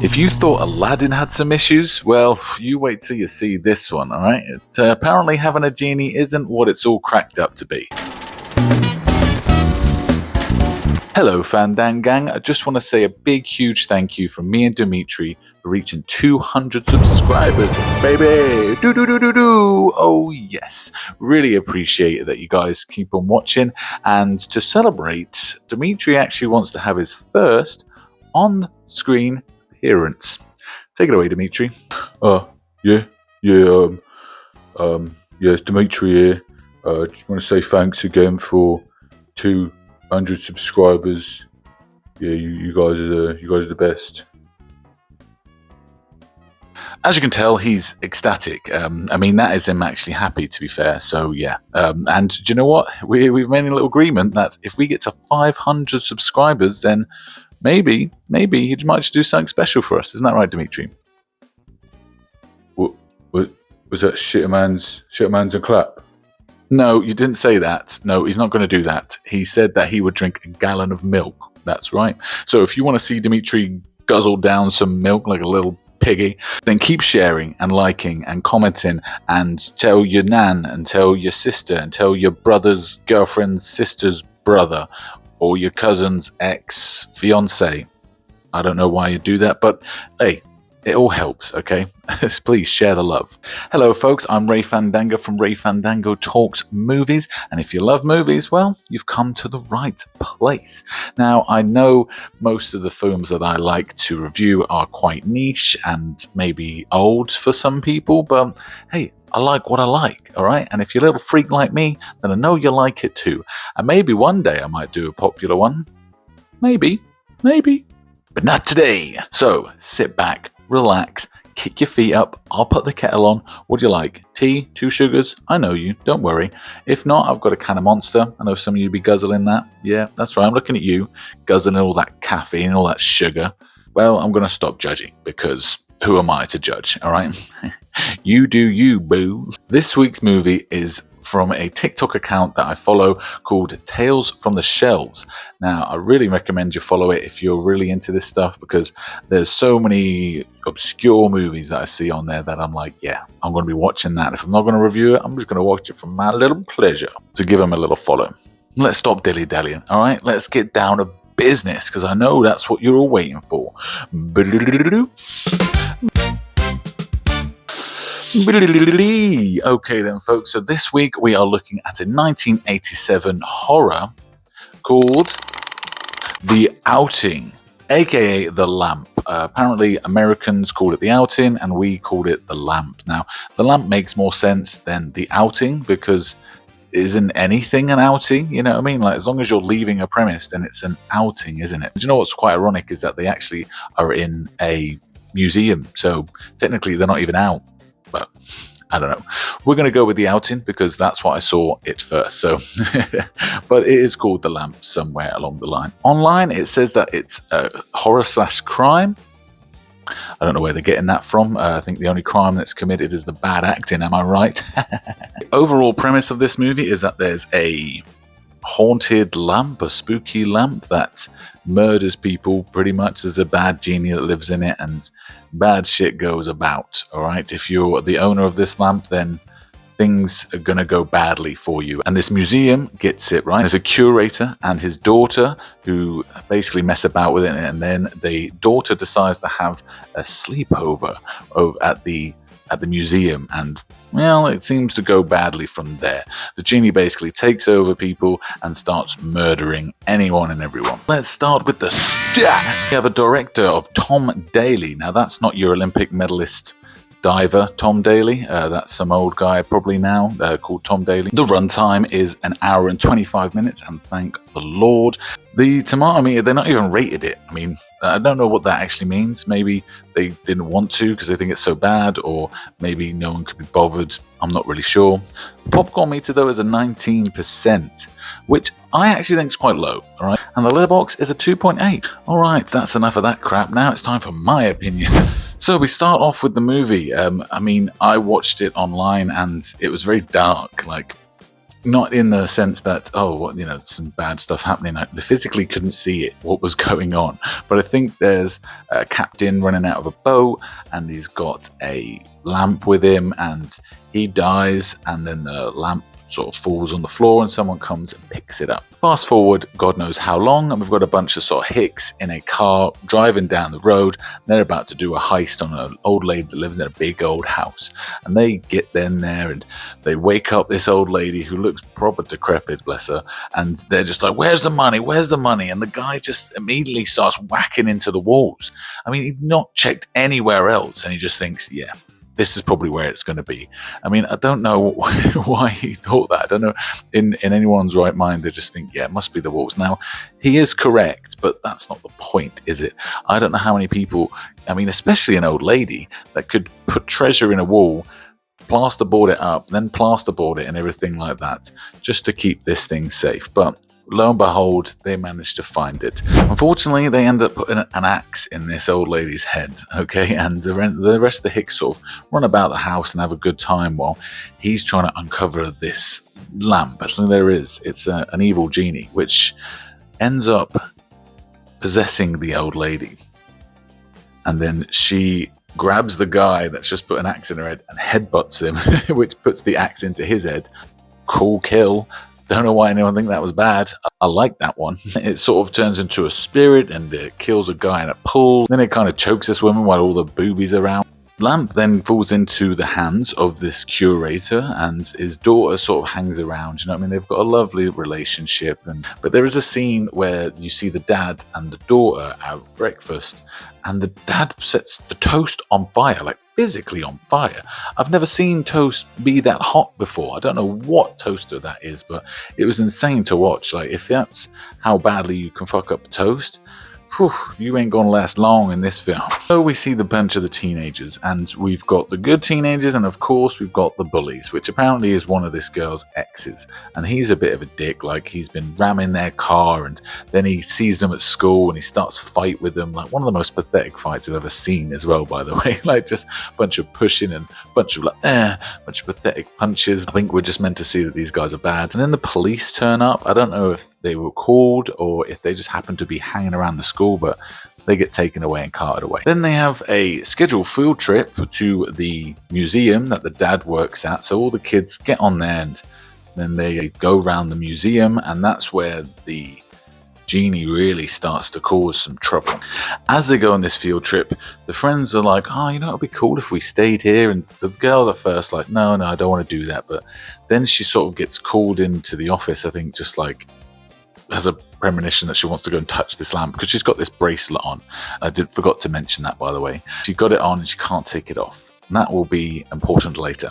If you thought Aladdin had some issues, well, you wait till you see this one, alright? Apparently having a genie isn't what it's all cracked up to be. Hello Fandango gang, I just want to say a big huge thank you from me and Dimitri for reaching 200 subscribers, baby! Do! Oh yes, really appreciate it that you guys keep on watching, and to celebrate, Dimitri actually wants to have his first on-screen appearance. Take it away, Dimitri. Yeah, it's Dimitri here. Just want to say thanks again for 200 subscribers. Yeah, you guys are the best. As you can tell, he's ecstatic. I mean, that is him actually happy, to be fair. So yeah, and do you know what? We've made a little agreement that if we get to 500 subscribers, then maybe he might just do something special for us. Isn't that right, Dimitri? What was that? Shit a man's and clap? No, you didn't say that. No, he's not going to do that. He said that he would drink a gallon of milk. That's right. So if you want to see Dimitri guzzle down some milk like a little piggy, then keep sharing and liking and commenting, and tell your nan and tell your sister and tell your brother's girlfriend's sister's brother or your cousin's ex-fiance. I don't know why you do that, but hey, it all helps, okay? Please share the love. Hello folks, I'm Ray Fandango from Ray Fandango Talks Movies, and if you love movies, well, you've come to the right place. Now, I know most of the films that I like to review are quite niche and maybe old for some people, but hey, I like what I like, alright? And if you're a little freak like me, then I know you like it too. And maybe one day I might do a popular one. Maybe. But not today. So, sit back, relax, kick your feet up, I'll put the kettle on. What do you like? Tea? 2 sugars? I know you, don't worry. If not, I've got a can of Monster. I know some of you be guzzling that. Yeah, that's right, I'm looking at you, guzzling all that caffeine, all that sugar. Well, I'm going to stop judging, because who am I to judge, alright? You do you, boo. This week's movie is from a TikTok account that I follow called Tales from the Shelves. Now, I really recommend you follow it if you're really into this stuff, because there's so many obscure movies that I see on there that I'm like, yeah, I'm going to be watching that. If I'm not going to review it, I'm just going to watch it for my little pleasure. So give them a little follow. Let's stop dilly-dallying, all right? Let's get down to business, because I know that's what you're all waiting for. Okay then folks, so this week we are looking at a 1987 horror called The Outing, aka The Lamp. Apparently Americans called it The Outing and we called it The Lamp. Now, The Lamp makes more sense than The Outing, because isn't anything an outing? You know what I mean? Like, as long as you're leaving a premise, then it's an outing, isn't it? Do you know what's quite ironic is that they actually are in a museum, so technically they're not even out. But I don't know. We're going to go with The Outing because that's what I saw it first. So, but it is called The Lamp somewhere along the line. Online, it says that it's horror/crime. I don't know where they're getting that from. I think the only crime that's committed is the bad acting. Am I right? The overall premise of this movie is that there's a haunted lamp, a spooky lamp that murders people pretty much. There's a bad genie that lives in it and bad shit goes about, alright? If you're the owner of this lamp, then things are gonna go badly for you. And this museum gets it, right? There's a curator and his daughter who basically mess about with it, and then the daughter decides to have a sleepover at the museum, and well, it seems to go badly from there. The genie basically takes over people and starts murdering anyone and everyone. Let's start with the stats. We have a director of Tom Daly. Now, that's not your Olympic medalist diver Tom Daly. That's some old guy probably now called Tom Daly. The runtime is 1 hour and 25 minutes, and thank the Lord. The tomato meter, they're not even rated it. I mean, I don't know what that actually means. Maybe they didn't want to because they think it's so bad, or maybe no one could be bothered. I'm not really sure. The popcorn meter, though, is a 19%, which I actually think is quite low, all right? And the letterbox is a 2.8. All right, that's enough of that crap. Now it's time for my opinion. So we start off with the movie. I mean, I watched it online and it was very dark. Like, Not in the sense that, oh, what, some bad stuff happening. I physically couldn't see it, what was going on. But I think there's a captain running out of a boat, and he's got a lamp with him, and he dies, and then the lamp sort of falls on the floor and someone comes and picks it up. Fast forward God knows how long, and we've got a bunch of sort of hicks in a car driving down the road. They're about to do a heist on an old lady that lives in a big old house, and they get in there and they wake up this old lady who looks proper decrepit, bless her, and they're just like, where's the money, and the guy just immediately starts whacking into the walls. I mean, he'd not checked anywhere else, and he just thinks, yeah, this is probably where it's going to be. I mean, I don't know why he thought that. I don't know. In anyone's right mind, they just think, yeah, it must be the walls. Now, he is correct, but that's not the point, is it? I don't know how many people, I mean, especially an old lady, that could put treasure in a wall, plasterboard it up, then plasterboard it and everything like that, just to keep this thing safe. But lo and behold, they managed to find it. Unfortunately, they end up putting an axe in this old lady's head, okay? And the rest of the hicks sort of run about the house and have a good time while he's trying to uncover this lamp. Actually, there is. It's an evil genie, which ends up possessing the old lady. And then she grabs the guy that's just put an axe in her head and headbutts him, which puts the axe into his head. Cool kill. Don't know why anyone think that was bad. I like that one. It sort of turns into a spirit and it kills a guy in a pool. Then it kind of chokes this woman while all the boobies are around. Lamp then falls into the hands of this curator, and his daughter sort of hangs around. You know what I mean? They've got a lovely relationship, but there is a scene where you see the dad and the daughter at breakfast, and the dad sets the toast on fire, like physically on fire. I've never seen toast be that hot before. I don't know what toaster that is, but it was insane to watch. Like, if that's how badly you can fuck up toast, you ain't gonna last long in this film. So we see the bunch of the teenagers, and we've got the good teenagers, and of course we've got the bullies, which apparently is one of this girl's exes, and he's a bit of a dick. Like, he's been ramming their car, and then he sees them at school and he starts to fight with them, like one of the most pathetic fights I've ever seen as well, by the way. Like, just a bunch of pushing and a bunch of bunch of pathetic punches. I think we're just meant to see that these guys are bad. And then the police turn up. I don't know if they were called or if they just happened to be hanging around the school, but they get taken away and carted away. Then they have a scheduled field trip to the museum that the dad works at. So all the kids get on there and then they go around the museum, and that's where the genie really starts to cause some trouble. As they go on this field trip, the friends are like, oh, it'd be cool if we stayed here. And the girl at first like, no, I don't want to do that. But then she sort of gets called into the office, I think, just like has a premonition that she wants to go and touch this lamp because she's got this bracelet on. I forgot to mention that, by the way. She got it on and she can't take it off. And that will be important later.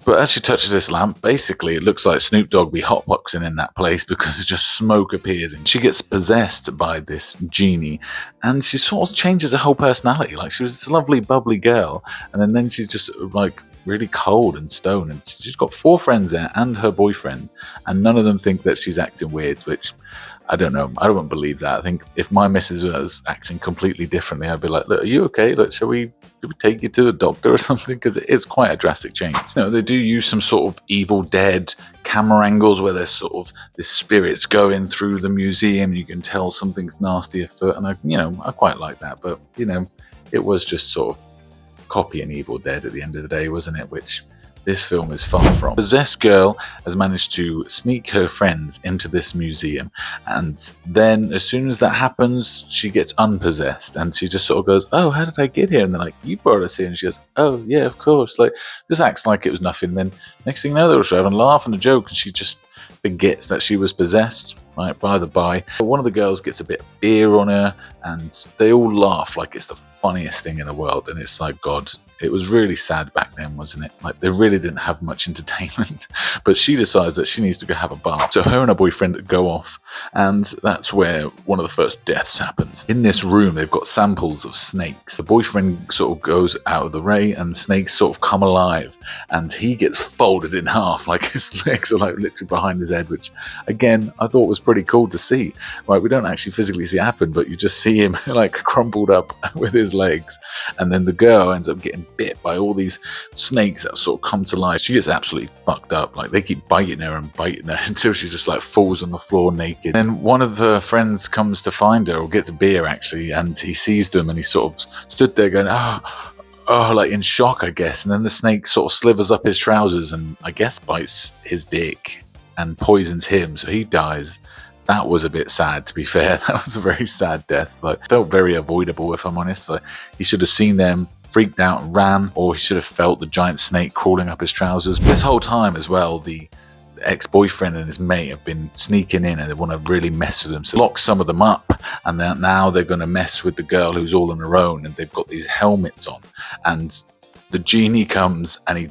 But as she touches this lamp, basically it looks like Snoop Dogg be hotboxing in that place because just smoke appears. And she gets possessed by this genie, and she sort of changes her whole personality. Like, she was this lovely, bubbly girl, and then she's just like really cold and stone. And she's got 4 friends there and her boyfriend, and none of them think that she's acting weird, which I don't know. I don't believe that. I think if my missus was acting completely differently, I'd be like, look, are you okay? Look, should we take you to a doctor or something? Because it is quite a drastic change. They do use some sort of Evil Dead camera angles where there's sort of this spirits going through the museum. You can tell something's nasty afoot, and I quite like that. But it was just sort of copying Evil Dead at the end of the day, wasn't it? Which this film is far from. The possessed girl has managed to sneak her friends into this museum, and then as soon as that happens, she gets unpossessed, and she just sort of goes, oh, how did I get here? And they're like, you brought us here. And she goes, oh yeah, of course. Like, just acts like it was nothing. Then next thing you know, they're also having a laugh and a joke, and she just forgets that she was possessed. Right, by the by, one of the girls gets a bit of beer on her, and they all laugh like it's the funniest thing in the world. And it's like, God, it was really sad back then, wasn't it? Like, they really didn't have much entertainment. But she decides that she needs to go have a bath. So her and her boyfriend go off, and that's where one of the first deaths happens. In this room, they've got samples of snakes. The boyfriend sort of goes out of the ray, and snakes sort of come alive, and he gets folded in half. Like, his legs are like literally behind his head, which again, I thought was pretty cool to see. Right, we don't actually physically see it happen, but you just see him like crumpled up with his his legs. And then the girl ends up getting bit by all these snakes that sort of come to life. She gets absolutely fucked up. Like, they keep biting her and biting her until she just like falls on the floor naked. And one of her friends comes to find her, or gets a beer actually, and he sees them and he sort of stood there going, oh, like in shock, I guess. And then the snake sort of slithers up his trousers and I guess bites his dick and poisons him, so he dies. That was a bit sad, to be fair. That was a very sad death. Like, felt very avoidable, if I'm honest. Like, he should have seen them, freaked out and ran, or he should have felt the giant snake crawling up his trousers. This whole time as well, the ex-boyfriend and his mate have been sneaking in and they want to really mess with them, so lock some of them up, and now they're going to mess with the girl who's all on her own, and they've got these helmets on, and the genie comes and he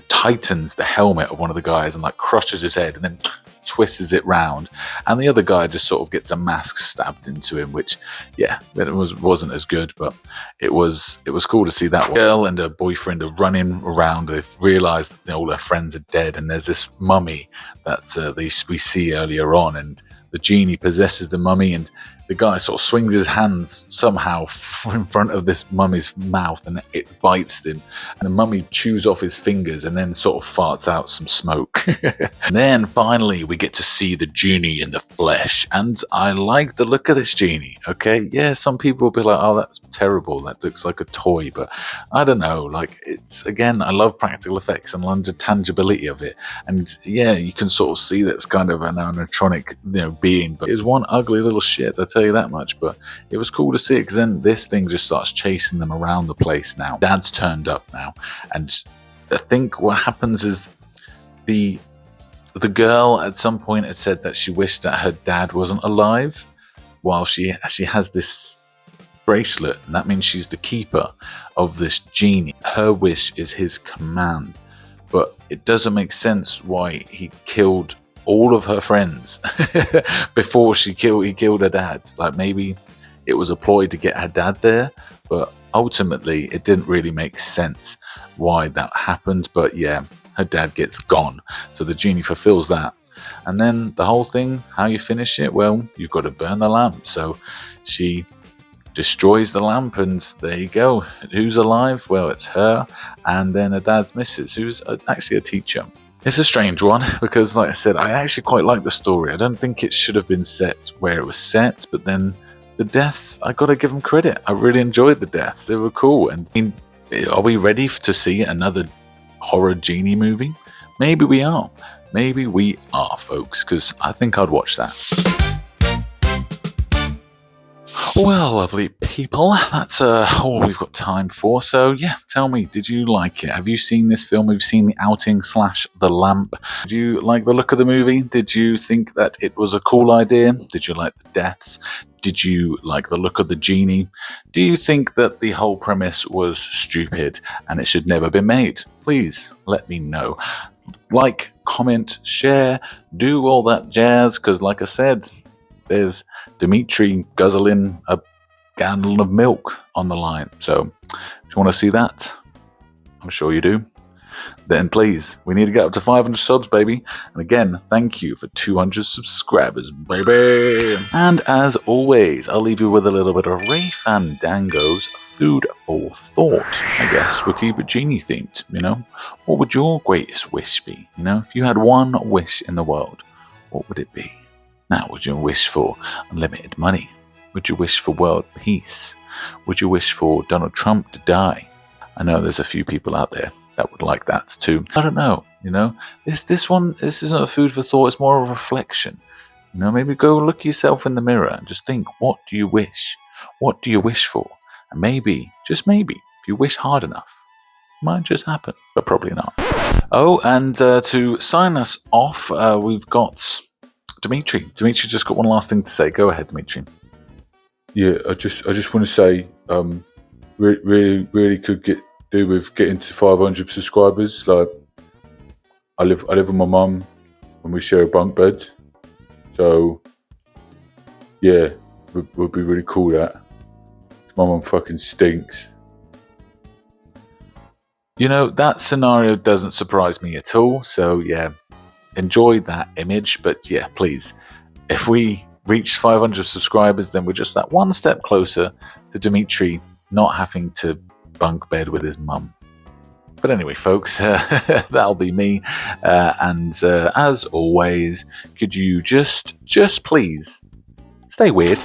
tightens the helmet of one of the guys and like crushes his head and then twists it round, and the other guy just sort of gets a mask stabbed into him, which, yeah, it wasn't as good, but it was cool to see that girl and her boyfriend are running around. They've realized that all their friends are dead, and there's this mummy that we see earlier on, and the genie possesses the mummy, and the guy sort of swings his hands somehow in front of this mummy's mouth and it bites him, and the mummy chews off his fingers and then sort of farts out some smoke. And then finally we get to see the genie in the flesh, and I like the look of this genie. Okay, yeah, some people will be like, oh, that's terrible, that looks like a toy, but I don't know, like, it's, again, I love practical effects and love the tangibility of it, and yeah, you can sort of see that's kind of an animatronic, being, but it's one ugly little shit, I tell you that much. But it was cool to see it, because then this thing just starts chasing them around the place now. Dad's turned up now, and I think what happens is the girl at some point had said that she wished that her dad wasn't alive, while she has this bracelet, and that means she's the keeper of this genie. Her wish is his command, but it doesn't make sense why he killed all of her friends before he killed her dad. Like, maybe it was a ploy to get her dad there, but ultimately it didn't really make sense why that happened. But yeah, her dad gets gone, so the genie fulfills that. And then the whole thing, how you finish it, well, you've got to burn the lamp. So she destroys the lamp, and there you go. Who's alive? Well, it's her, and then her dad's missus, who's actually a teacher. It's a strange one, because like I said, I actually quite like the story. I don't think it should have been set where it was set, but then the deaths, I gotta give them credit. I really enjoyed the deaths. They were cool. And I mean, are we ready to see another horror genie movie? Maybe we are. Maybe we are, folks, because I think I'd watch that. Well, lovely people, that's all we've got time for. So yeah, tell me, did you like it? Have you seen this film? Have you seen The Outing / The Lamp? Did you like the look of the movie? Did you think that it was a cool idea? Did you like the deaths? Did you like the look of the genie? Do you think that the whole premise was stupid and it should never be made? Please let me know. Like, comment, share, do all that jazz, because like I said, there's Dimitri guzzling a gallon of milk on the line. So if you want to see that, I'm sure you do, then please, we need to get up to 500 subs, baby. And again, thank you for 200 subscribers, baby. And as always, I'll leave you with a little bit of Ray Fandango's food for thought. I guess we'll keep it genie themed, What would your greatest wish be? If you had one wish in the world, what would it be? Now, would you wish for unlimited money? Would you wish for world peace? Would you wish for Donald Trump to die? I know there's a few people out there that would like that too. I don't know, This isn't a food for thought, it's more of a reflection. Maybe go look yourself in the mirror and just think, what do you wish? What do you wish for? And maybe, just maybe, if you wish hard enough, it might just happen, but probably not. Oh, and to sign us off, we've got Dimitri. Dimitri just got one last thing to say. Go ahead, Dimitri. Yeah, I just want to say, really could do with getting to 500 subscribers. Like, I live with my mum, and we share a bunk bed. So, yeah, would be really cool that. My mum fucking stinks. That scenario doesn't surprise me at all. So yeah, enjoy that image. But yeah, please, if we reach 500 subscribers, then we're just that one step closer to Dimitri not having to bunk bed with his mum. But anyway, folks, that'll be me. And as always, could you just please stay weird?